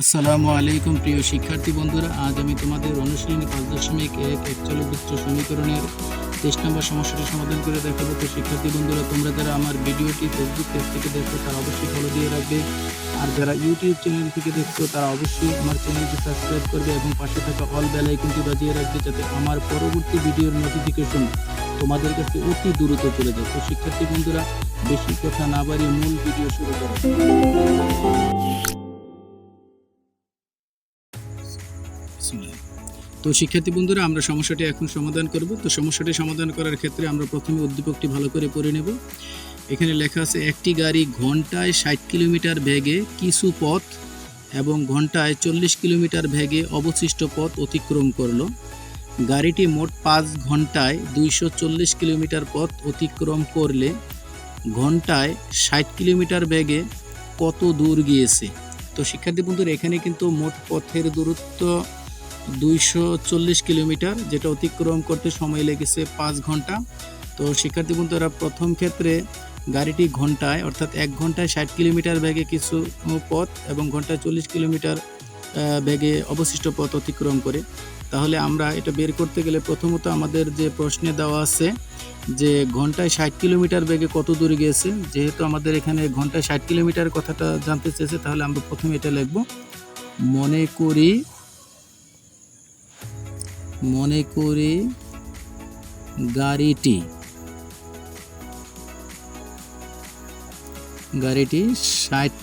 আসসালামু আলাইকুম প্রিয় শিক্ষার্থী বন্ধুরা, আজ আমি তোমাদের অনুশীলনী 5.1 একচলবৃত্ত সমীকরণের 23 নম্বর সমস্যাটি সমাধান করে দেখাবো। তো শিক্ষার্থী বন্ধুরা, তোমরা যারা আমার ভিডিওটি ফেসবুক পেজ থেকে দেখছো তারা অবশ্যই ফলো দিয়ে রাখবে, আর যারা ইউটিউব চ্যানেল থেকে দেখছো তারা অবশ্যই আমার চ্যানেলটি সাবস্ক্রাইব করবে এবং পাশে থাকা অল বেল আইকনটি বাজিয়ে রাখবে, যাতে আমার পরবর্তী ভিডিওর নোটিফিকেশন তোমাদের কাছে অতি দ্রুত চলে যায়। তো শিক্ষার্থী বন্ধুরা, বেশি কথা না বাড়িয়ে মূল ভিডিও শুরু করো। তো শিক্ষার্থী বন্ধুরা, আমরা সমস্যাটি এখন সমাধান করব। তো সমস্যাটি সমাধান করার ক্ষেত্রে আমরা প্রথমে উদ্দীপকটি ভালো করে পড়ে নেব। এখানে লেখা আছে, একটি গাড়ি ঘন্টায় 60 কিলোমিটার বেগে কিছু পথ এবং ঘন্টায় 40 কিলোমিটার বেগে অবশিষ্ট পথ অতিক্রম করলো। গাড়িটি মোট 5 ঘন্টায় 240 কিলোমিটার পথ অতিক্রম করলে ঘন্টায় 60 কিলোমিটার বেগে কত দূর গিয়েছে? তো শিক্ষার্থী বন্ধুরা, এখানে কিন্তু মোট পথের দূরত্ব 240 কিলোমিটার, যেটা অতিক্রম করতে সময় লেগেছে 5 ঘন্টা। তো শিক্ষার্থী বন্ধুরা, প্রথম ক্ষেত্রে গাড়িটি ঘন্টায় অর্থাৎ 1 ঘন্টায় 60 কিলোমিটার বেগে কিছু পথ এবং ঘন্টায় 40 কিলোমিটার বেগে অবশিষ্ট পথ অতিক্রম করে। তাহলে আমরা এটা বের করতে গেলে প্রথমত আমাদের যে প্রশ্নে দেওয়া আছে যে ঘন্টায় 60 কিলোমিটার বেগে কত দূর গিয়েছে, যেহেতু আমাদের এখানে ঘন্টায় 60 কিলোমিটার কথাটা জানতে চেয়েছে, তাহলে আমরা প্রথমে এটা লিখব, মনে করি গাড়িটি 60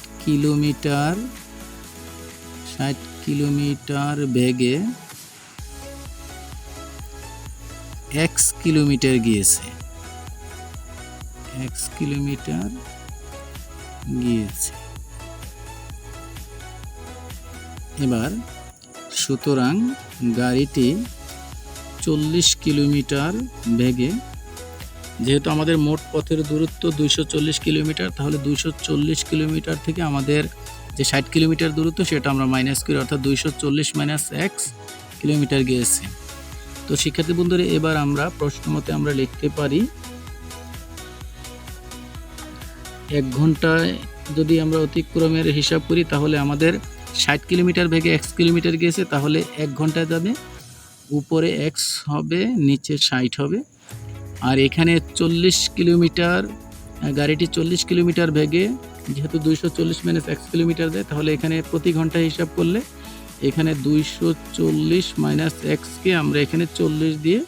কিলোমিটার বেগে x কিলোমিটার গিয়েছে। এবার সুতরাং গাড়িটি 40 কিলোমিটার বেগে, যেহেতু আমাদের মোট পথের দূরত্ব 240 কিলোমিটার, তাহলে 240 কিলোমিটার থেকে আমাদের যে 60 কিলোমিটার দূরত্ব সেটা আমরা মাইনাস করি, অর্থাৎ 240 মাইনাস x কিলোমিটার গিয়েছে। তো শিক্ষার্থী বন্ধুরা, এবার আমরা প্রশ্ন মতে আমরা লিখতে পারি, 1 ঘন্টায় যদি আমরা অতিক্রমের হিসাব করি তাহলে আমাদের 60 কিলোমিটার বেগে x কিলোমিটার গিয়েছে, তাহলে 1 ঘন্টায় যাবে, উপরে x হবে, নিচে 60 হবে। আর এখানে 40 কিলোমিটার, গাড়িটি 40 কিলোমিটার বেগে, যেহেতু 240 মাইনাস x কিলোমিটার দেয়, তাহলে এখানে প্রতি ঘন্টায় হিসাব করলে এখানে 240 মাইনাস এক্সকে আমরা এখানে 40 দিয়ে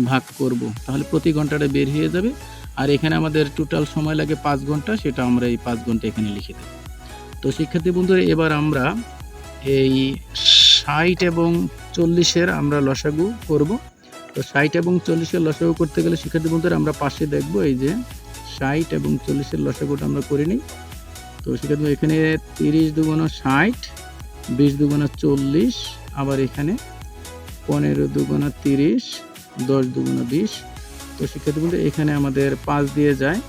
ভাগ করব, তাহলে প্রতি ঘন্টাটা বের হয়ে যাবে। আর এখানে আমাদের টোটাল সময় লাগে 5 ঘন্টা, সেটা আমরা এই 5 ঘন্টা এখানে লিখে দেব। তো শিক্ষার্থী বন্ধুরা, এবার আমরা এই 60 এবং 40-এর আমরা লসাগু করব। তো 60 এবং 40-এর লসাগু করতে গেলে শিক্ষার্থী বন্ধুরা, আমরা পাশে দেখব এই যে 60 এবং 40-এর লসাগুটা আমরা করে নিই। তো শিক্ষার্থী, এখানে 30 দুগুণ 60, 20 দুগুণ 40, আবার এখানে 15 দুগুণ 30, 10 দুগুণ 20। তো শিক্ষার্থী বন্ধুরা, এখানে আমাদের 5 দিয়ে যায়,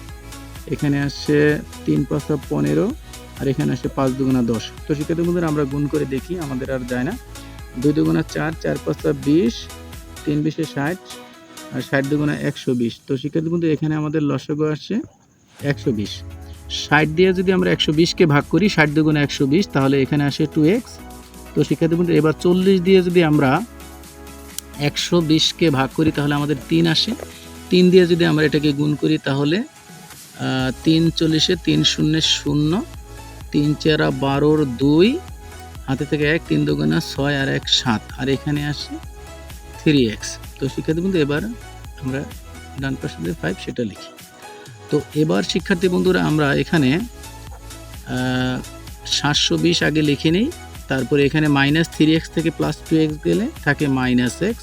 এখানে আসছে 3 5 15, আর এখানে আসে 5 দুগুণ 10। তো শিক্ষার্থী বন্ধুরা, আমরা গুণ করে দেখি, আমাদের আর যায় না। 2 দুগুণ 4, 4 5 20, 3 20 60, আর 60 দুগুণ 120। তো শিক্ষার্থী বন্ধুরা, এখানে আমাদের লসাগু আসছে 120। 60 দিয়ে যদি আমরা 120-কে ভাগ করি, 60 দুগুণ 120, তাহলে এখানে আসে 2x। তো শিক্ষার্থী বন্ধুরা, এবার 40 দিয়ে যদি আমরা 120-কে ভাগ করি তাহলে আমাদের 3 আসে। 3 দিয়ে যদি আমরা এটাকে গুণ করি তাহলে 3 40-এ 3 0 0, 3 4 12, 2 হাতে থেকে 1, 3 দুগুণ 6, আর 1 7, আর এখানে আসে 3x। তো শিক্ষার্থী বন্ধু, এবার আমরা ডান পাশে যে 5 সেটা লিখি। তো এবার শিক্ষার্থী বন্ধুরা, আমরা এখানে 720 আগে লিখে নিই, তারপরে এখানে মাইনাস 3x থেকে প্লাস 2x গেলে থাকে মাইনাস x,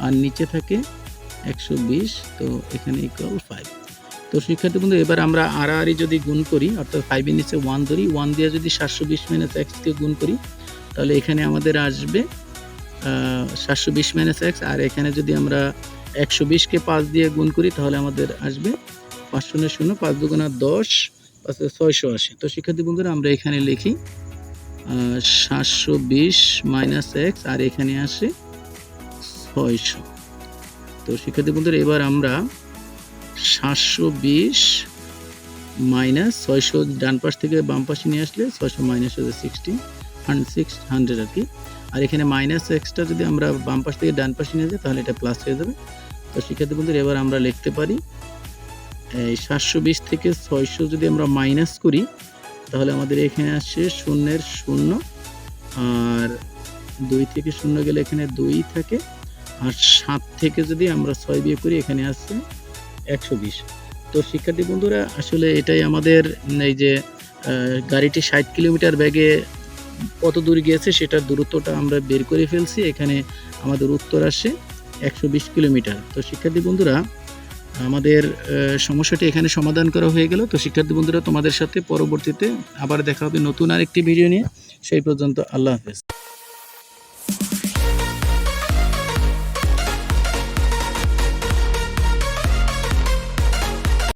আর নিচে থাকে 120। তো এখানে ইকুয়াল 5। তো শিক্ষার্থী বন্ধু, এবার আমরা আড়াআড়ি যদি গুণ করি, অর্থাৎ 5-এর নিচে 1 ধরি, 1 দিয়ে যদি 720 মাইনাস x-কে গুণ করি তাহলে এখানে আমাদের আসবে 720 মাইনাস x, আর এখানে যদি আমরা 120-কে 5 দিয়ে গুণ করি তাহলে আমাদের আসবে 5 0 0, 5 দুগুণ 10, 5 680। তো শিক্ষার্থী বন্ধুরা, আমরা এখানে লিখি 720 মাইনাস x, আর এখানে আসে 600। তো শিক্ষার্থী বন্ধুরা, এবার আমরা 720 মাইনাস 600 ডান পাশ থেকে বাম পাশে নিয়ে আসলে 600 মাইনাস হয়ে 60, 600 আর কি। আর এখানে মাইনাস এক্সটা যদি আমরা বাম পাশ থেকে ডান পাশে নিয়ে যাই তাহলে এটা প্লাস হয়ে যাবে। তো শিক্ষার্থী বন্ধুরা এবার আমরা লিখতে পারি এই 720 থেকে 600 যদি আমরা মাইনাস করি তাহলে আমাদের এখানে আসছে শূন্যের শূন্য, আর 2 থেকে শূন্য গেলে এখানে 2 থাকে, আর 7 থেকে যদি আমরা 6 বিয়োগ করি এখানে আসছে 120। তো শিক্ষার্থী বন্ধুরা আসলে এটাই আমাদের এই যে গাড়িটি 60 কিলোমিটার বেগে কত দূর গিয়েছে সেটার দূরত্বটা আমরা বের করে ফেলছি। এখানে আমাদের উত্তর আসে 120 কিলোমিটার। তো শিক্ষার্থী বন্ধুরা আমাদের সমস্যাটি এখানে সমাধান করা হয়ে গেল। তো শিক্ষার্থী বন্ধুরা তোমাদের সাথে পরবর্তীতে আবার দেখা হবে নতুন আরেকটি ভিডিও নিয়ে। সেই পর্যন্ত আল্লাহ হাফেজ।